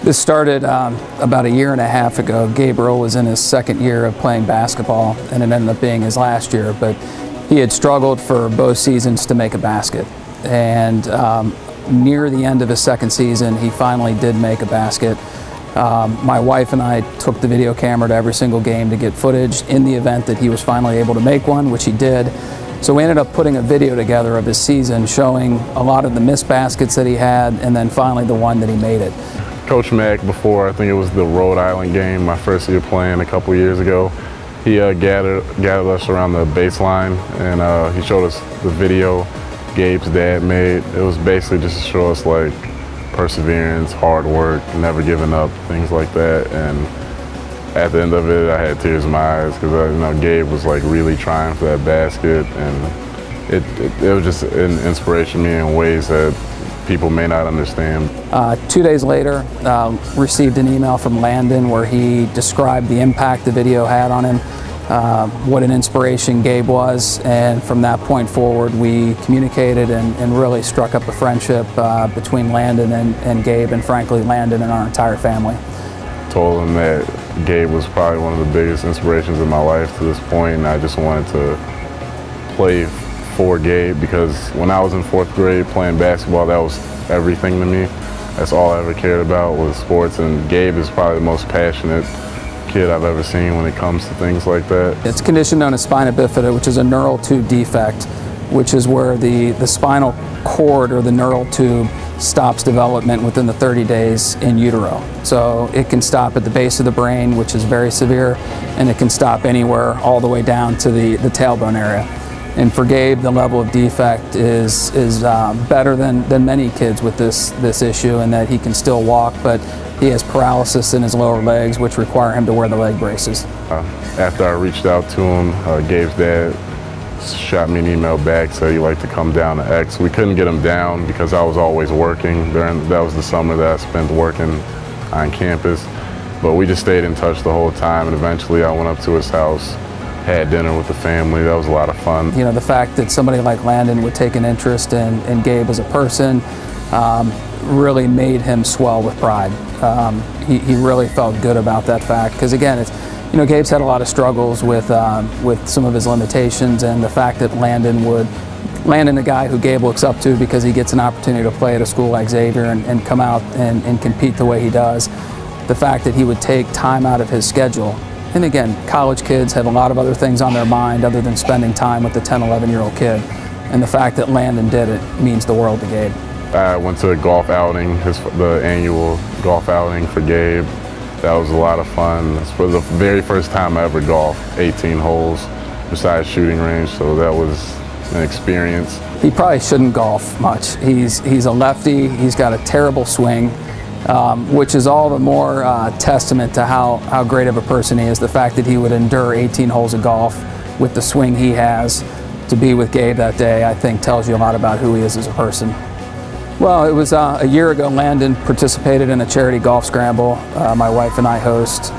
This started about a year and a half ago. Gabriel was in his second year of playing basketball, and it ended up being his last year, but he had struggled for both seasons to make a basket. And near the end of his second season, he finally did make a basket. My wife and I took the video camera to every single game to get footage in the event that he was finally able to make one, which he did. So we ended up putting a video together of his season showing a lot of the missed baskets that he had, and then finally the one that he made it. Coach Mack, before, I think it was the Rhode Island game, my first year playing a couple years ago, he gathered us around the baseline, and he showed us the video Gabe's dad made. It was basically just to show us like perseverance, hard work, never giving up, things like that. And at the end of it, I had tears in my eyes because Gabe was like really trying for that basket, and it was just an inspiration to me in ways that people may not understand. 2 days later, received an email from Landen where he described the impact the video had on him, what an inspiration Gabe was, and from that point forward we communicated and really struck up a friendship between Landen and Gabe, and frankly Landen and our entire family. Told him that Gabe was probably one of the biggest inspirations in my life to this point, and I just wanted to play for Gabe, because when I was in 4th grade playing basketball, that was everything to me. That's all I ever cared about was sports, and Gabe is probably the most passionate kid I've ever seen when it comes to things like that. It's a condition known as Spina Bifida, which is a neural tube defect, which is where the spinal cord or the neural tube stops development within the 30 days in utero. So it can stop at the base of the brain, which is very severe, and it can stop anywhere all the way down to the tailbone area. And for Gabe, the level of defect is better than many kids with this issue, in that he can still walk, but he has paralysis in his lower legs, which require him to wear the leg braces. After I reached out to him, Gabe's dad shot me an email back, said he'd like to come down to X. We couldn't get him down because I was always working. That was the summer that I spent working on campus. But we just stayed in touch the whole time, and eventually I went up to his house, had dinner with the family. That was a lot of fun. You know, the fact that somebody like Landen would take an interest in Gabe as a person really made him swell with pride. He really felt good about that fact, because again, it's, Gabe's had a lot of struggles with some of his limitations, and the fact that Landen, a guy who Gabe looks up to because he gets an opportunity to play at a school like Xavier and come out and compete the way he does, the fact that he would take time out of his schedule. And again, college kids have a lot of other things on their mind other than spending time with the 10, 11-year-old kid. And the fact that Landen did it means the world to Gabe. I went to a golf outing, the annual golf outing for Gabe. That was a lot of fun. It's for the very first time I ever golfed 18 holes besides shooting range, so that was an experience. He probably shouldn't golf much. He's a lefty, he's got a terrible swing, which is all the more testament to how great of a person he is. The fact that he would endure 18 holes of golf with the swing he has to be with Gabe that day, I think tells you a lot about who he is as a person. Well, it was a year ago. Landen participated in a charity golf scramble. My wife and I host,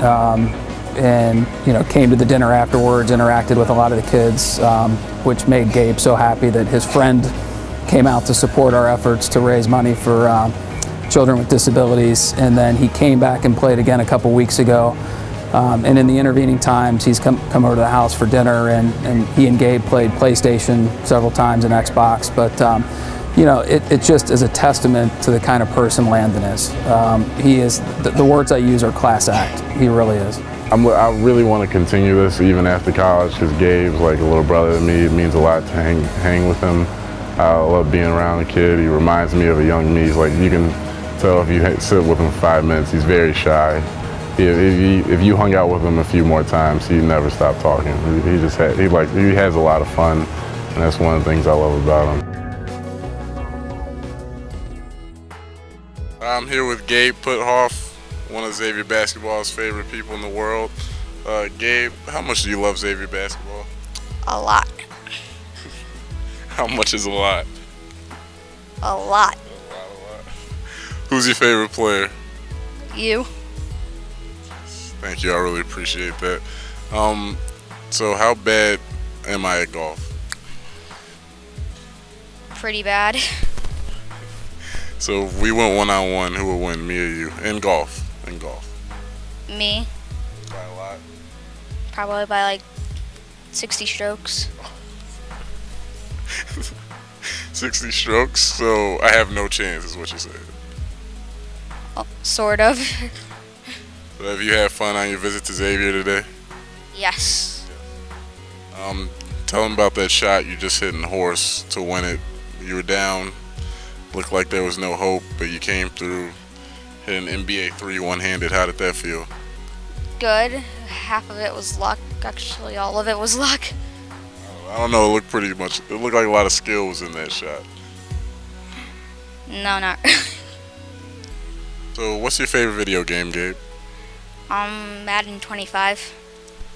and came to the dinner afterwards, interacted with a lot of the kids, which made Gabe so happy that his friend came out to support our efforts to raise money for children with disabilities. And then he came back and played again a couple weeks ago. And in the intervening times, he's come over to the house for dinner, and he and Gabe played PlayStation several times and Xbox. But it just is a testament to the kind of person Landen is. He is, the words I use are class act. He really is. I really want to continue this even after college, because Gabe's like a little brother to me. It means a lot to hang with him. I love being around a kid. He reminds me of a young me. He's like, you can tell if you sit with him for 5 minutes, he's very shy. If you hung out with him a few more times, he'd never stop talking. He has a lot of fun, and that's one of the things I love about him. I'm here with Gabe Puthoff, one of Xavier basketball's favorite people in the world. Gabe, how much do you love Xavier basketball? A lot. How much is a lot? A lot. A lot. Who's your favorite player? You. Thank you, I really appreciate that. So how bad am I at golf? Pretty bad. So if we went one-on-one, who would win, me or you? In golf. In golf. Me, By a lot. probably by like 60 strokes. 60 strokes, so I have no chance, is what you said. Oh, sort of. So have you had fun on your visit to Xavier today? Yes. Tell him about that shot you just hit in the horse to win it. You were down, looked like there was no hope, but you came through, hit an NBA 3 one-handed. How did that feel? Good. Half of it was luck. Actually, all of it was luck. I don't know, it looked like a lot of skill was in that shot. No, not. So what's your favorite video game, Gabe? Madden 25.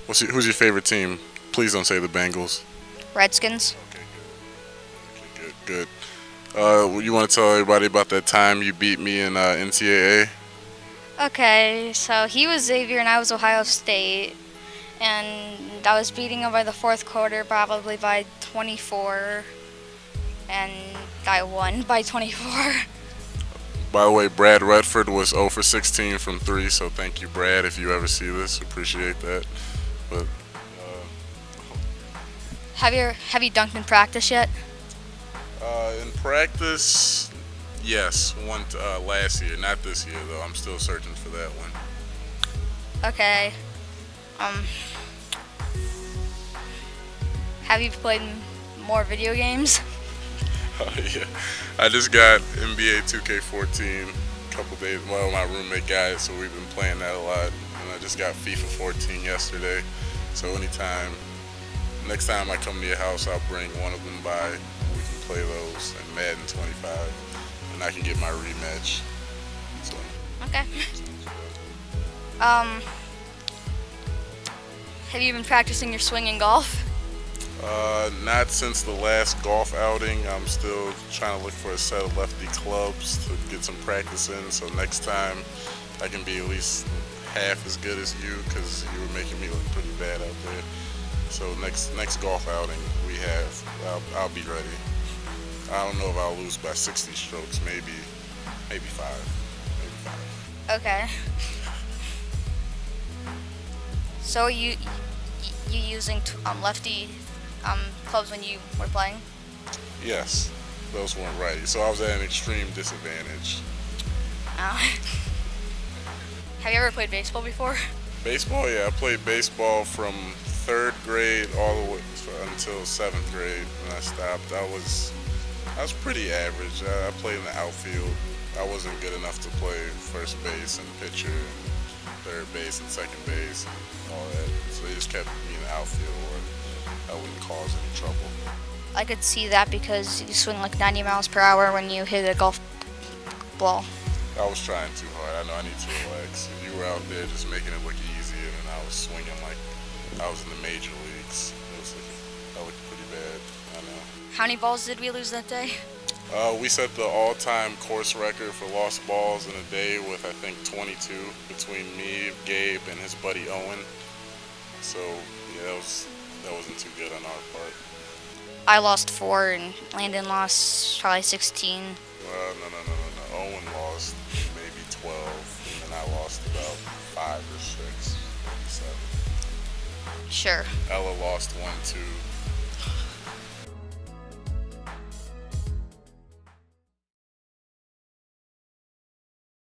Who's your favorite team? Please don't say the Bengals. Redskins. Okay, good. You want to tell everybody about that time you beat me in NCAA? Okay, so he was Xavier and I was Ohio State. And I was beating him by the fourth quarter, probably by 24. And I won by 24. By the way, Brad Redford was 0 for 16 from 3, so thank you, Brad, if you ever see this. Appreciate that. But Have you dunked in practice yet? in practice, yes, one last year, not this year though. I'm still searching for that one. Okay. Have you played more video games? Yeah, I just got NBA 2K14 a couple days. Well, my roommate got it, so we've been playing that a lot. And I just got FIFA 14 yesterday. So next time I come to your house, I'll bring one of them by. We can play those and Madden 25, and I can get my rematch. So. Okay. Have you been practicing your swing in golf? Not since the last golf outing. I'm still trying to look for a set of lefty clubs to get some practice in. So next time I can be at least half as good as you, because you were making me look pretty bad out there. So next golf outing we have, I'll be ready. I don't know if I'll lose by 60 strokes, maybe 5. Okay. So are you using lefty clubs when you were playing? Yes, those weren't right. So I was at an extreme disadvantage. Have you ever played baseball before? Baseball, yeah. I played baseball from 3rd grade all the way until 7th grade. When I stopped, I was pretty average. I played in the outfield. I wasn't good enough to play first base and pitcher and 3rd base and 2nd base and all that. So they just kept me in the outfield where I wouldn't cause any trouble. I could see that because you swing like 90 miles per hour when you hit a golf ball. I was trying too hard. I know I need to relax. You were out there just making it look easy, and I was swinging like I was in the major leagues. I looked pretty bad. I know. How many balls did we lose that day? We set the all-time course record for lost balls in a day with, I think, 22 between me, Gabe, and his buddy Owen. So yeah, that wasn't too good on our part. I lost 4 and Landen lost probably 16. Well, no. Owen lost maybe 12, and then I lost about 5 or 6, maybe 7. Sure. Ella lost 1, 2,